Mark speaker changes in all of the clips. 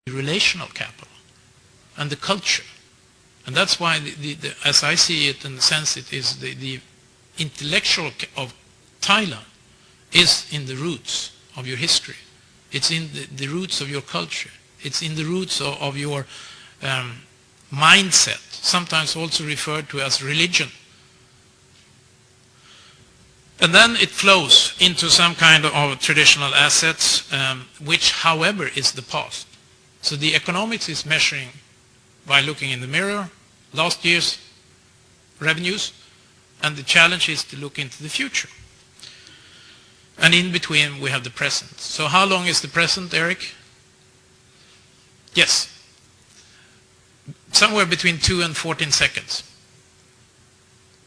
Speaker 1: the relational capital and the culture. And that's why, as I see it, in the sense it is the intellectual of Thailand is in the roots of your history. It's in the roots of your culture. It's in the roots of your mindset, sometimes also referred to as religion. And then it flows into some kind of traditional assets, which, however, is the past. So the economics is measuring by looking in the mirror, last year's revenues, and the challenge is to look into the future. And in between, we have the present. So how long is the present, Eric? Yes. Somewhere between 2 and 14 seconds.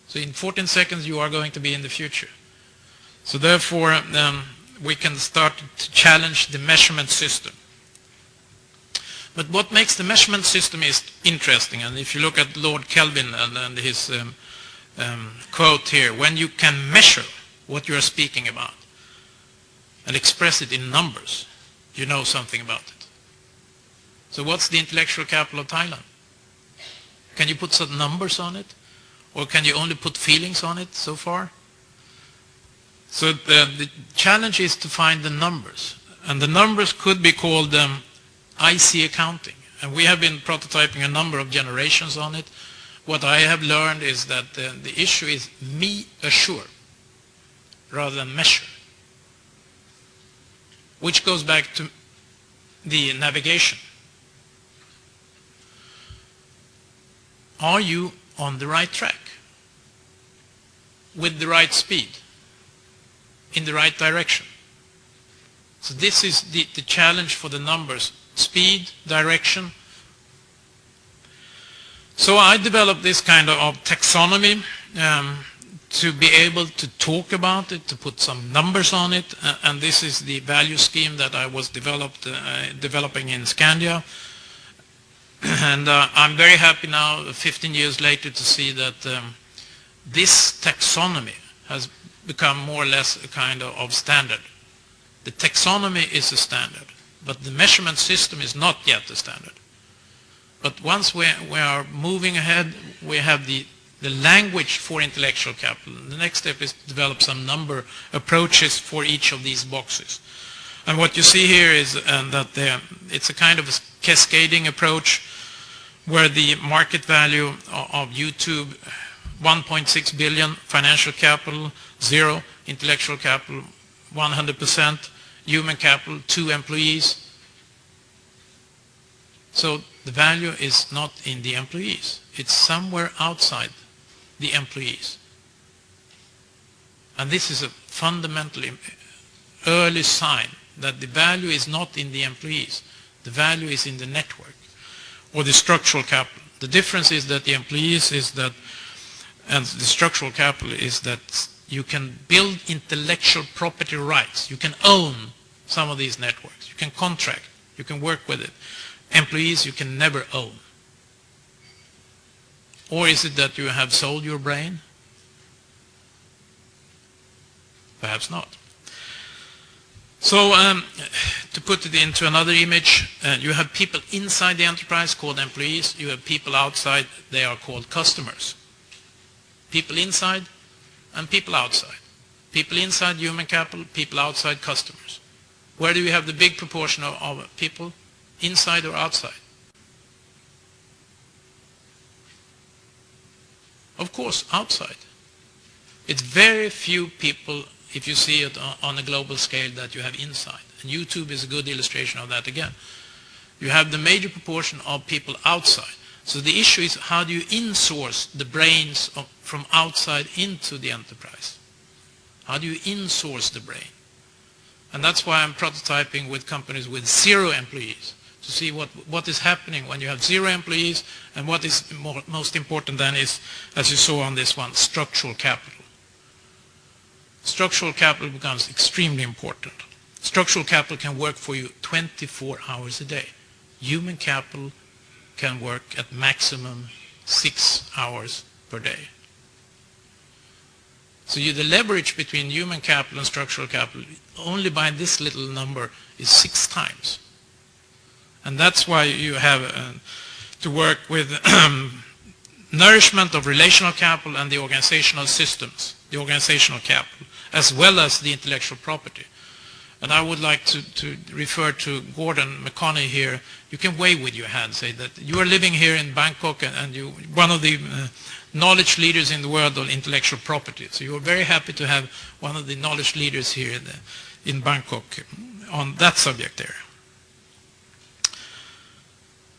Speaker 1: So in 14 seconds, you are going to be in the future. So therefore, we can start to challenge the measurement system. But what makes the measurement system is interesting, and if you look at Lord Kelvin and his quote here, when you can measure what you are speaking about and express it in numbers, you know something about it. So what's the intellectual capital of Thailand? Can you put some numbers on it? Or can you only put feelings on it so far? So the challenge is to find the numbers. And the numbers could be called IC accounting. And we have been prototyping a number of generations on it. What I have learned is that the issue is me assure rather than measure, which goes back to the navigation. Are you on the right track? With the right speed? In the right direction? So this is the challenge for the numbers. Speed, direction. So I developed this kind of taxonomy to be able to talk about it, to put some numbers on it, and this is the value scheme that I was developing in Scandia. And I'm very happy now, 15 years later, to see that this taxonomy has become more or less a kind of standard. The taxonomy is a standard, but the measurement system is not yet a standard. But once we are moving ahead, we have the language for intellectual capital. The next step is to develop some number approaches for each of these boxes. And what you see here is that it's a kind of a cascading approach where the market value of YouTube, 1.6 billion, financial capital, 0, intellectual capital, 100%, human capital, 2 employees. So the value is not in the employees. It's somewhere outside the employees. And this is a fundamentally early sign that the value is not in the employees. The value is in the network or the structural capital. The difference is that the employees is that, and the structural capital is that you can build intellectual property rights. You can own some of these networks. You can contract. You can work with it. Employees you can never own. Or is it that you have sold your brain? Perhaps not. So to put it into another image, you have people inside the enterprise called employees. You have people outside, they are called customers. People inside and people outside. People inside, human capital, people outside, customers. Where do you have the big proportion of people? Inside or outside? Of course, outside. It's very few people, if you see it on a global scale, that you have inside. And YouTube is a good illustration of that again. You have the major proportion of people outside. So the issue is, how do you insource the brains from outside into the enterprise? How do you insource the brain? And that's why I'm prototyping with companies with 0 employees, to see what is happening when you have 0 employees, and what is most important then is, as you saw on this one, structural capital. Structural capital becomes extremely important. Structural capital can work for you 24 hours a day. Human capital can work at maximum 6 hours per day. So the leverage between human capital and structural capital, only by this little number, is 6 times. And that's why you have to work with nourishment of relational capital and the organizational systems, the organizational capital, as well as the intellectual property. And I would like to refer to Gordon McConney here. You can wave with your hand, say that you are living here in Bangkok and you're one of the knowledge leaders in the world of intellectual property. So you're very happy to have one of the knowledge leaders here in Bangkok on that subject area.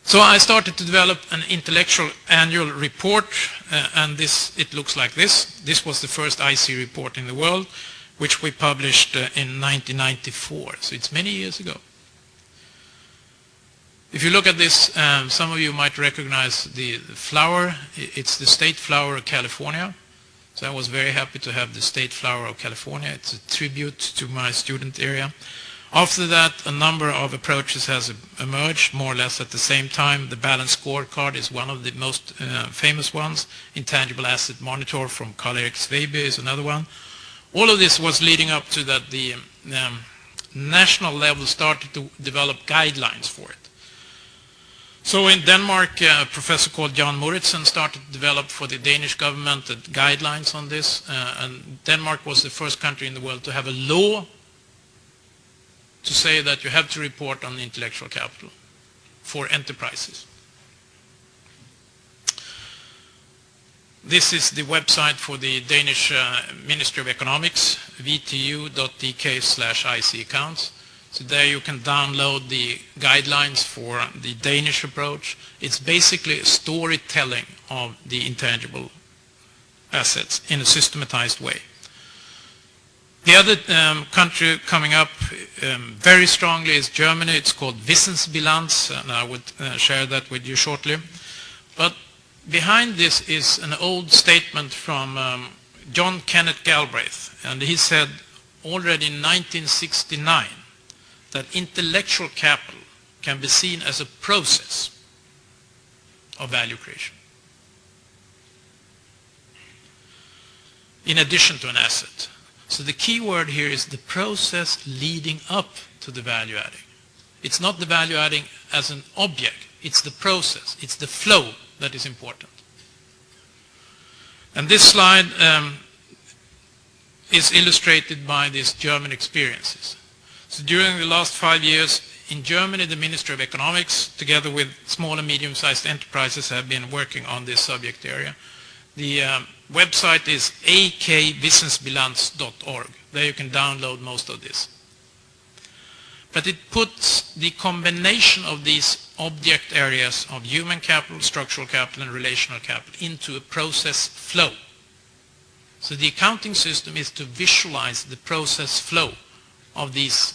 Speaker 1: So I started to develop an intellectual annual report, and it looks like this. This was the first IC report in the world, which we published in 1994, so it's many years ago. If you look at this, some of you might recognize the flower. It's the state flower of California. So I was very happy to have the state flower of California. It's a tribute to my student area. After that, a number of approaches has emerged, more or less at the same time. The balanced scorecard is one of the most famous ones. Intangible asset monitor from Karl-Erik Sveibe is another one. All of this was leading up to that the national level started to develop guidelines for it. So in Denmark, a professor called Jan Moritzen started to develop for the Danish government guidelines on this. And Denmark was the first country in the world to have a law to say that you have to report on intellectual capital for enterprises. This is the website for the Danish Ministry of Economics, vtu.dk/IC accounts. So there you can download the guidelines for the Danish approach. It's basically storytelling of the intangible assets in a systematized way. The other country coming up very strongly is Germany. It's called Wissensbilanz, and I would share that with you shortly. But behind this is an old statement from John Kenneth Galbraith, and he said already in 1969 that intellectual capital can be seen as a process of value creation, in addition to an asset. So the key word here is the process leading up to the value adding. It's not the value adding as an object, it's the process, it's the flow that is important. And this slide is illustrated by these German experiences. So during the last 5 years in Germany, the Ministry of Economics, together with small and medium-sized enterprises, have been working on this subject area. The website is akvissensbilanz.org. There you can download most of this. But it puts the combination of these object areas of human capital, structural capital, and relational capital into a process flow. So the accounting system is to visualize the process flow of these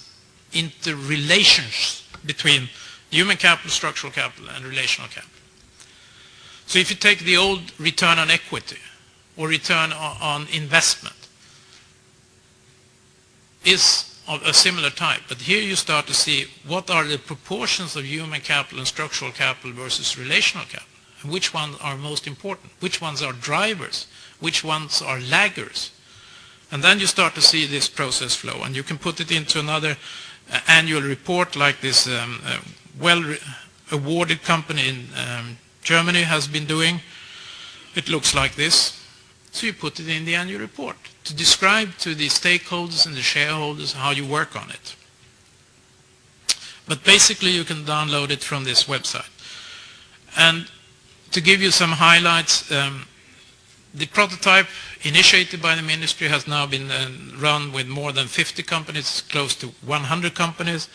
Speaker 1: interrelations between human capital, structural capital, and relational capital. So if you take the old return on equity or return on investment, is of a similar type. But here you start to see what are the proportions of human capital and structural capital versus relational capital, and which ones are most important, which ones are drivers, which ones are laggers. And then you start to see this process flow, and you can put it into another annual report like this well-awarded company in Germany has been doing. It looks like this. So you put it in the annual report to describe to the stakeholders and the shareholders how you work on it. But basically you can download it from this website. And to give you some highlights, the prototype initiated by the ministry has now been run with more than 50 companies, close to 100 companies.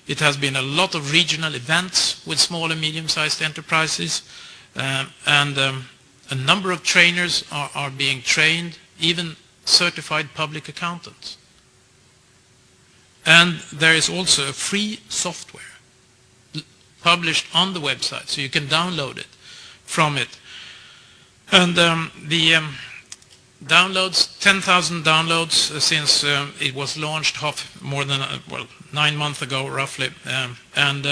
Speaker 1: It has been a lot of regional events with small and medium-sized enterprises, and a number of trainers are being trained, even certified public accountants. And there is also a free software published on the website, so you can download it from it. And the downloads, 10,000 downloads since it was launched more than 9 months ago roughly, and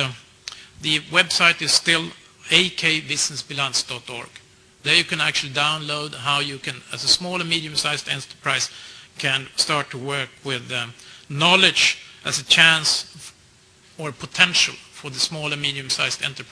Speaker 1: the website is still akvissensbilanz.org. There you can actually download how you can, as a small and medium-sized enterprise, can start to work with knowledge as a chance or potential for the small and medium-sized enterprise.